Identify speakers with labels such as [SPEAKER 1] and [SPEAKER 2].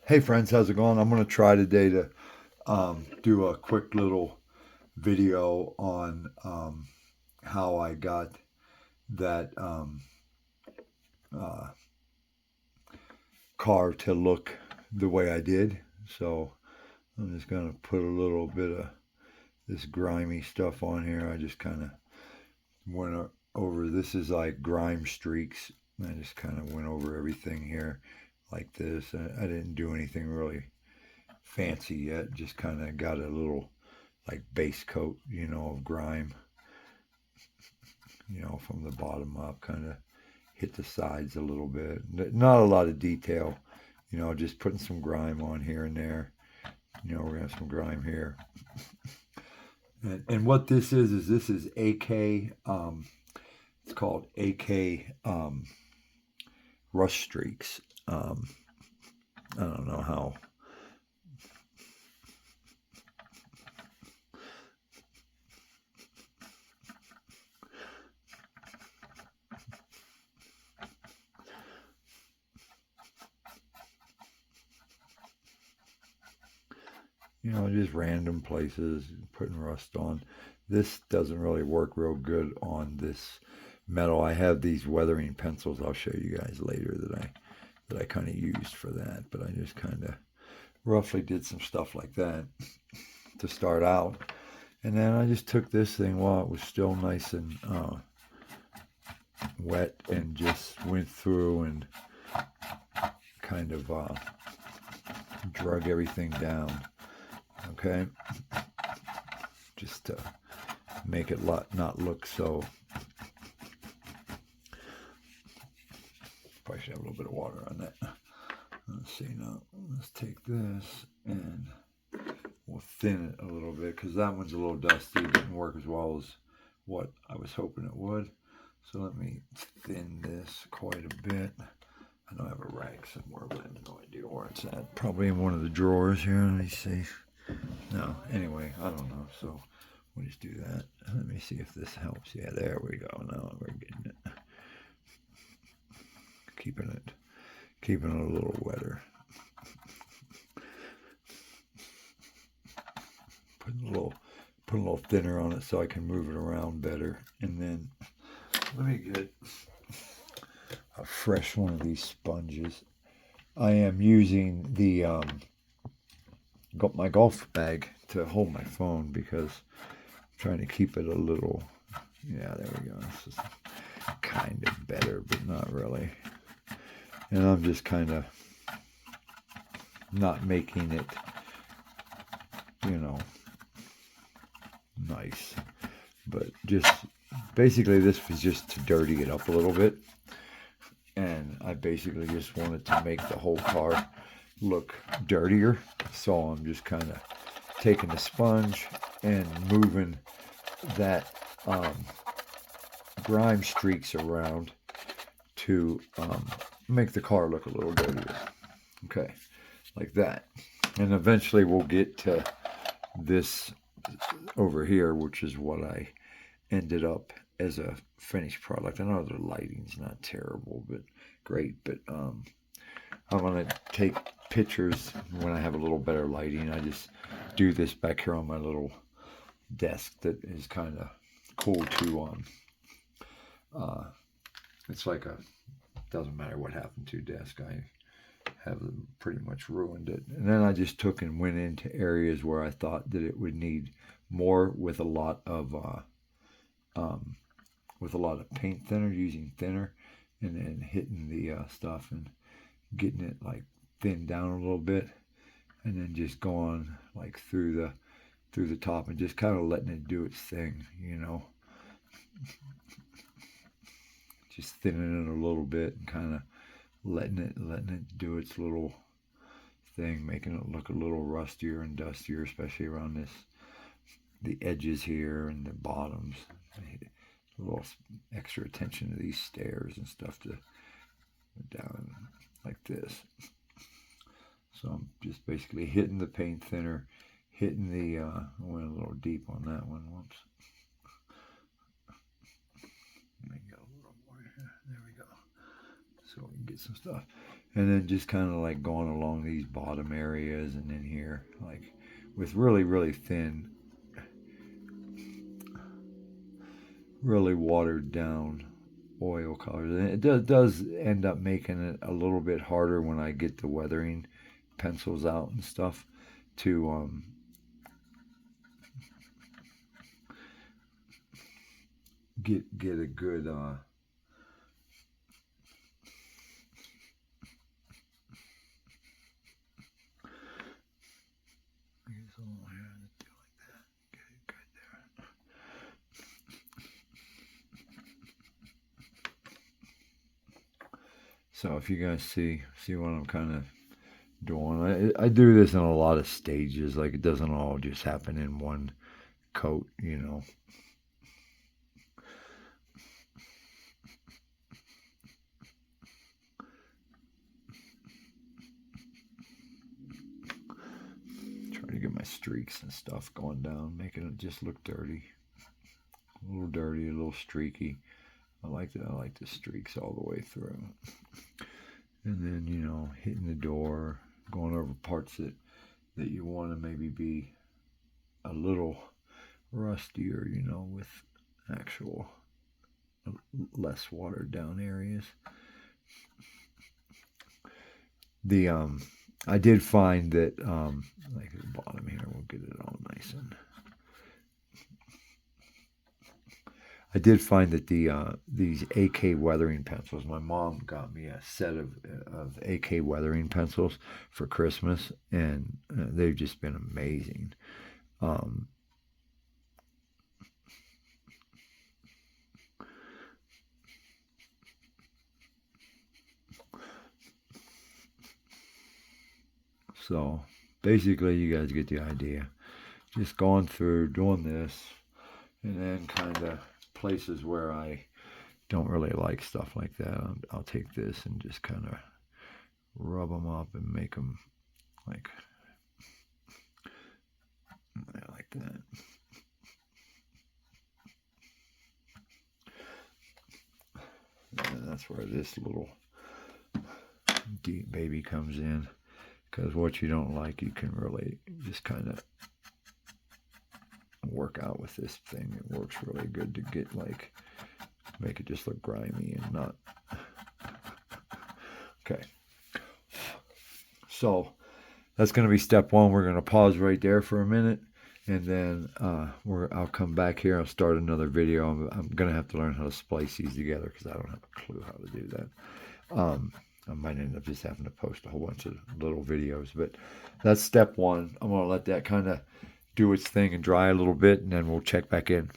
[SPEAKER 1] Hey friends, how's it going? I'm going to try today to do a quick little video on how I got that uh, car to look the way I did. So I'm just going to put a little bit of this grimy stuff on here. I just kind of went over, this is like grime streaks. I just kind of went over everything here like this. I didn't do anything really fancy yet, just kind of got a little like base coat, of grime, from the bottom up, kind of hit the sides a little bit. Not a lot of detail, just putting some grime on here and there. We're gonna have some grime here. And what this is AK. It's called AK Rust Streaks. I don't know how. Just random places, putting rust on. This doesn't really work real good on this metal. I have these weathering pencils I'll show you guys later that I kind of used for that, but I just kind of roughly did some stuff like that to start out. And then I just took this thing while it was still nice and wet and just went through and kind of drug everything down. Okay, just to make it not look so. Probably should have a little bit of water on that. Let's see now. Let's take this and we'll thin it a little bit because that one's a little dusty. It didn't work as well as what I was hoping it would. So let me thin this quite a bit. I know I have a rag somewhere, but I have no idea where it's at. Probably in one of the drawers here. Let me see. No, anyway, I don't know. So we'll just do that. Let me see if this helps. Yeah, there we go. Now we're getting it. Keeping it a little wetter. Putting a little thinner on it so I can move it around better. And then let me get a fresh one of these sponges. I am using the got my golf bag to hold my phone because I'm trying to keep it a little. Yeah, there we go. This is kind of better, but not really. And I'm just kind of not making it, nice. But just basically, this was just to dirty it up a little bit. And I basically just wanted to make the whole car look dirtier. So I'm just kind of taking the sponge and moving that grime streaks around to make the car look a little dirtier. Okay, like that. And eventually we'll get to this over here, which is what I ended up as a finished product. I know the lighting's not terrible, but great. But I'm gonna take pictures when I have a little better lighting. I just do this back here on my little desk that is kind of cool to it's like a doesn't matter what happened to desk. I have pretty much ruined it. And then I just took and went into areas where I thought that it would need more with a lot of paint thinner, using thinner, and then hitting the stuff and getting it like thinned down a little bit, and then just going like through the top and just kind of letting it do its thing, just thinning it a little bit and kind of letting it do its little thing, making it look a little rustier and dustier, especially around the edges here and the bottoms. A little extra attention to these stairs and stuff to down like this. So I'm just basically hitting the paint thinner, hitting the, I went a little deep on that one. Whoops. Let me go a little more here. There we go. So we can get some stuff. And then just kind of like going along these bottom areas and in here, like with really, really thin, really watered down oil colors. And it does end up making it a little bit harder when I get the weathering pencils out and stuff to get a good So if you guys see what I'm kind of doing, I do this in a lot of stages. Like it doesn't all just happen in one coat, you know. Try to get my streaks and stuff going down, making it just look dirty. A little dirty, a little streaky. I like the streaks all the way through. And then, you know, hitting the door, going over parts that you want to maybe be a little rustier, you know, with actual less watered down areas. The I did find that like at the bottom here, we'll get it all nice and I did find that these AK weathering pencils, my mom got me a set of AK weathering pencils for Christmas, and they've just been amazing. So basically, you guys get the idea. Just going through, doing this, and then kind of places where I don't really like stuff like that, I'll take this and just kind of rub them up and make them like that. And that's where this little deep baby comes in, because what you don't like, you can really just kind of work out with this thing. It works really good to get like make it just look grimy and not okay. So that's going to be step one. We're going to pause right there for a minute, and then I'll come back here. I'll start another video. I'm going to have to learn how to splice these together because I don't have a clue how to do that. I might end up just having to post a whole bunch of little videos, but that's step one. I'm going to let that kind of do its thing and dry a little bit, and then we'll check back in.